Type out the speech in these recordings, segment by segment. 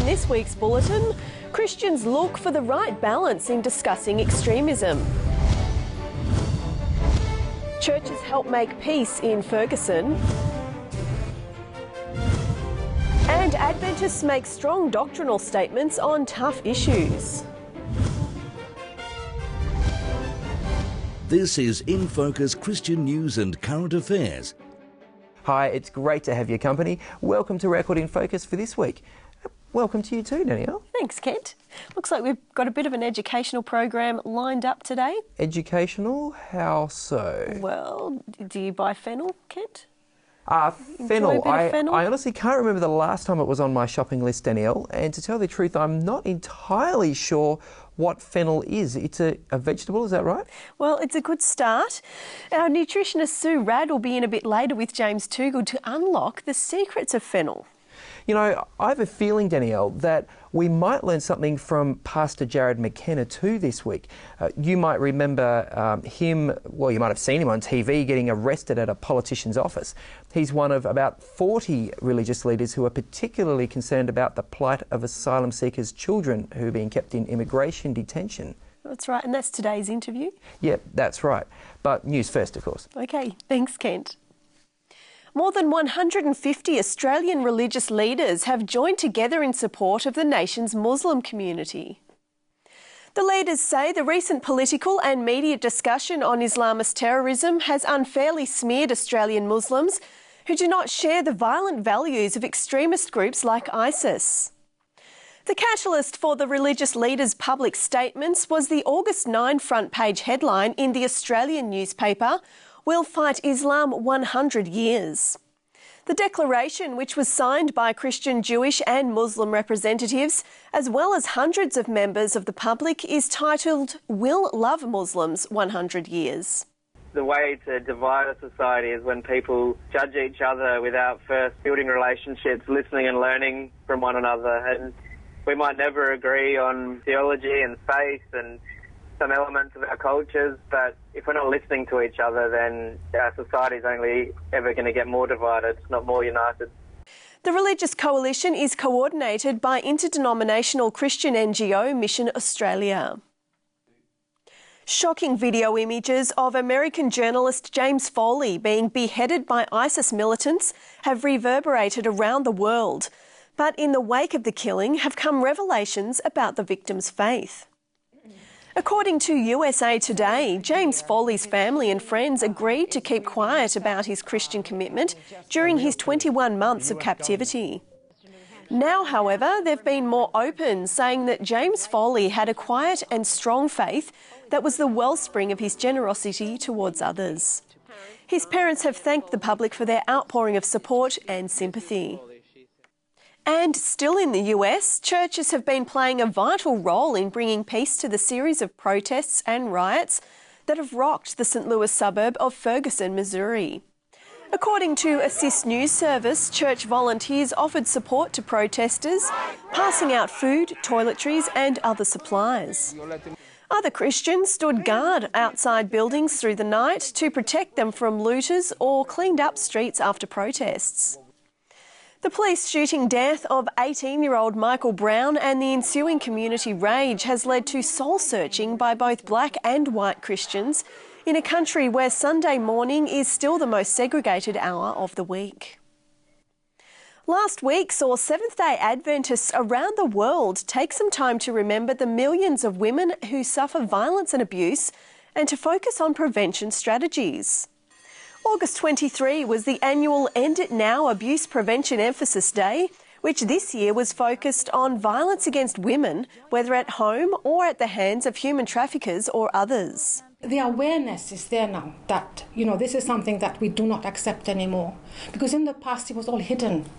In this week's bulletin, Christians look for the right balance in discussing extremism. Churches help make peace in Ferguson. And Adventists make strong doctrinal statements on tough issues. This is InFocus Christian News and Current Affairs. Hi, it's great to have your company. Welcome to Record in Focus for this week. Welcome to you too, Danielle. Thanks, Kent. Looks like we've got a bit of an educational program lined up today. Educational? How so? Well, do you buy fennel, Kent? Fennel. Fennel. I honestly can't remember the last time it was on my shopping list, Danielle, and to tell the truth, I'm not entirely sure what fennel is. It's a vegetable, is that right? Well, it's a good start. Our nutritionist Sue Rad will be in a bit later with James Toogood to unlock the secrets of fennel. You know, I have a feeling, Danielle, that we might learn something from Pastor Jarrod McKenna too this week. You might remember him, well, you might have seen him on TV getting arrested at a politician's office. He's one of about 40 religious leaders who are particularly concerned about the plight of asylum seekers' children who are being kept in immigration detention. That's right, and that's today's interview? Yep, that's right. But news first, of course. OK, thanks, Kent. More than 150 Australian religious leaders have joined together in support of the nation's Muslim community. The leaders say the recent political and media discussion on Islamist terrorism has unfairly smeared Australian Muslims who do not share the violent values of extremist groups like ISIS. The catalyst for the religious leaders' public statements was the August 9 front page headline in the Australian newspaper, "We'll fight Islam 100 years." The declaration, which was signed by Christian, Jewish and Muslim representatives, as well as hundreds of members of the public, is titled "We'll Love Muslims 100 Years." The way to divide a society is when people judge each other without first building relationships, listening and learning from one another. And we might never agree on theology and faith and some elements of our cultures, but if we're not listening to each other, then our society is only ever going to get more divided, not more united. The religious coalition is coordinated by interdenominational Christian NGO Mission Australia. Shocking video images of American journalist James Foley being beheaded by ISIS militants have reverberated around the world, but in the wake of the killing have come revelations about the victim's faith. According to USA Today, James Foley's family and friends agreed to keep quiet about his Christian commitment during his 21 months of captivity. Now, however, they've been more open, saying that James Foley had a quiet and strong faith that was the wellspring of his generosity towards others. His parents have thanked the public for their outpouring of support and sympathy. And still in the US, churches have been playing a vital role in bringing peace to the series of protests and riots that have rocked the St. Louis suburb of Ferguson, Missouri. According to Assist News Service, church volunteers offered support to protesters, passing out food, toiletries and other supplies. Other Christians stood guard outside buildings through the night to protect them from looters or cleaned up streets after protests. The police shooting death of 18-year-old Michael Brown and the ensuing community rage has led to soul-searching by both black and white Christians in a country where Sunday morning is still the most segregated hour of the week. Last week saw Seventh-day Adventists around the world take some time to remember the millions of women who suffer violence and abuse and to focus on prevention strategies. August 23 was the annual End It Now Abuse Prevention Emphasis Day, which this year was focused on violence against women, whether at home or at the hands of human traffickers or others. The awareness is there now that, this is something that we do not accept anymore. Because in the past it was all hidden,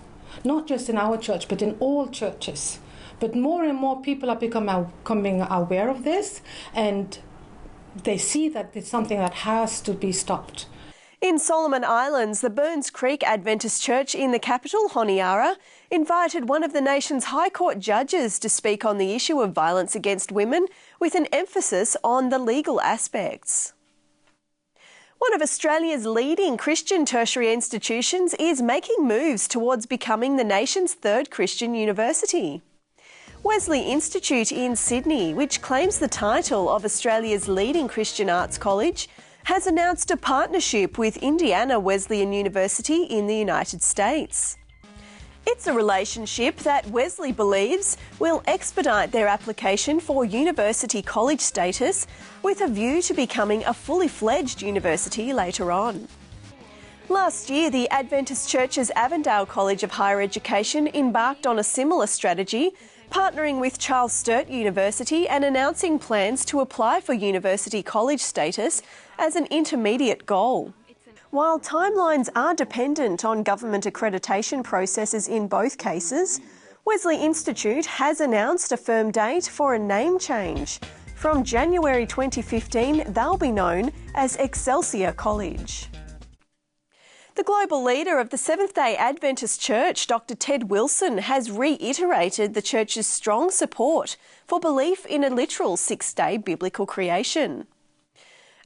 not just in our church, but in all churches. But more and more people are becoming aware of this, and they see that it's something that has to be stopped. In Solomon Islands, the Burns Creek Adventist Church in the capital, Honiara, invited one of the nation's High Court judges to speak on the issue of violence against women, with an emphasis on the legal aspects. One of Australia's leading Christian tertiary institutions is making moves towards becoming the nation's third Christian university. Wesley Institute in Sydney, which claims the title of Australia's leading Christian arts college, has announced a partnership with Indiana Wesleyan University in the United States. It's a relationship that Wesley believes will expedite their application for university college status with a view to becoming a fully fledged university later on. Last year, the Adventist Church's Avondale College of Higher Education embarked on a similar strategy, partnering with Charles Sturt University and announcing plans to apply for university college status as an intermediate goal. While timelines are dependent on government accreditation processes in both cases, Wesley Institute has announced a firm date for a name change. From January 2015, they'll be known as Excelsior College. The global leader of the Seventh-day Adventist Church, Dr. Ted Wilson, has reiterated the Church's strong support for belief in a literal six-day biblical creation.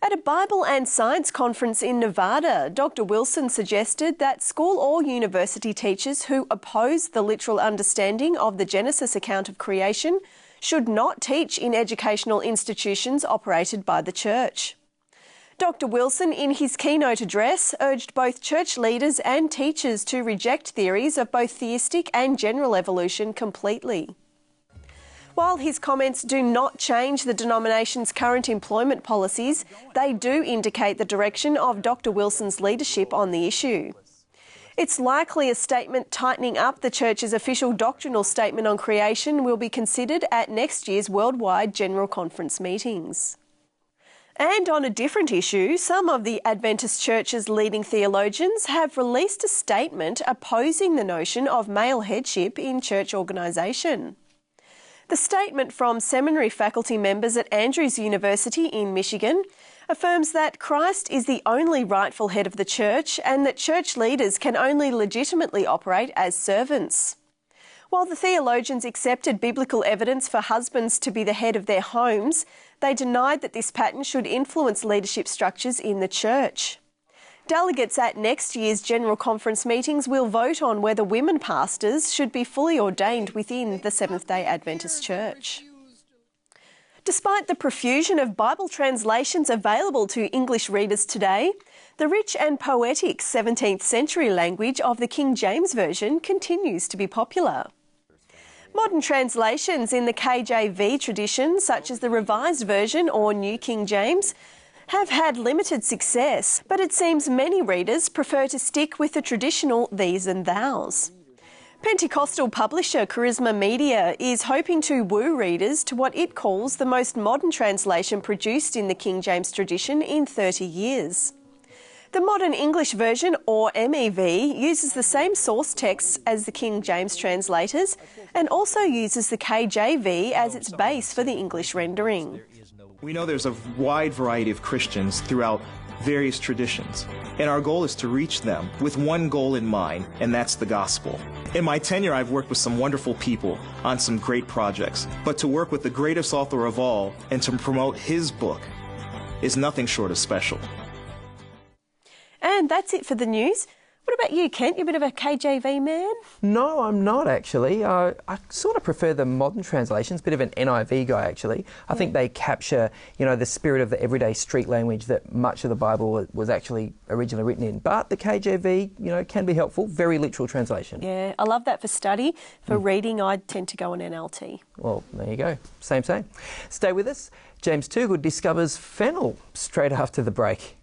At a Bible and Science conference in Nevada, Dr. Wilson suggested that school or university teachers who oppose the literal understanding of the Genesis account of creation should not teach in educational institutions operated by the Church. Dr. Wilson, in his keynote address, urged both church leaders and teachers to reject theories of both theistic and general evolution completely. While his comments do not change the denomination's current employment policies, they do indicate the direction of Dr. Wilson's leadership on the issue. It's likely a statement tightening up the Church's official doctrinal statement on creation will be considered at next year's worldwide General Conference meetings. And on a different issue, some of the Adventist Church's leading theologians have released a statement opposing the notion of male headship in church organisation. The statement from seminary faculty members at Andrews University in Michigan affirms that Christ is the only rightful head of the church and that church leaders can only legitimately operate as servants. While the theologians accepted biblical evidence for husbands to be the head of their homes, they denied that this pattern should influence leadership structures in the church. Delegates at next year's General Conference meetings will vote on whether women pastors should be fully ordained within the Seventh-day Adventist Church. Despite the profusion of Bible translations available to English readers today, the rich and poetic 17th century language of the King James Version continues to be popular. Modern translations in the KJV tradition, such as the Revised Version or New King James, have had limited success, but it seems many readers prefer to stick with the traditional these and thous. Pentecostal publisher Charisma Media is hoping to woo readers to what it calls the most modern translation produced in the King James tradition in 30 years. The Modern English Version, or MEV, uses the same source texts as the King James translators and also uses the KJV as its base for the English rendering. We know there's a wide variety of Christians throughout various traditions, and our goal is to reach them with one goal in mind, and that's the gospel. In my tenure, I've worked with some wonderful people on some great projects, but to work with the greatest author of all and to promote his book is nothing short of special. And that's it for the news. What about you, Kent? You're a bit of a KJV man? No, I'm not actually. I sort of prefer the modern translations, bit of an NIV guy actually. I think they capture, the spirit of the everyday street language that much of the Bible was actually originally written in. But the KJV, can be helpful. Very literal translation. Yeah, I love that for study. For reading, I tend to go on NLT. Well, there you go. Same. Stay with us. James Toogood discovers fennel straight after the break.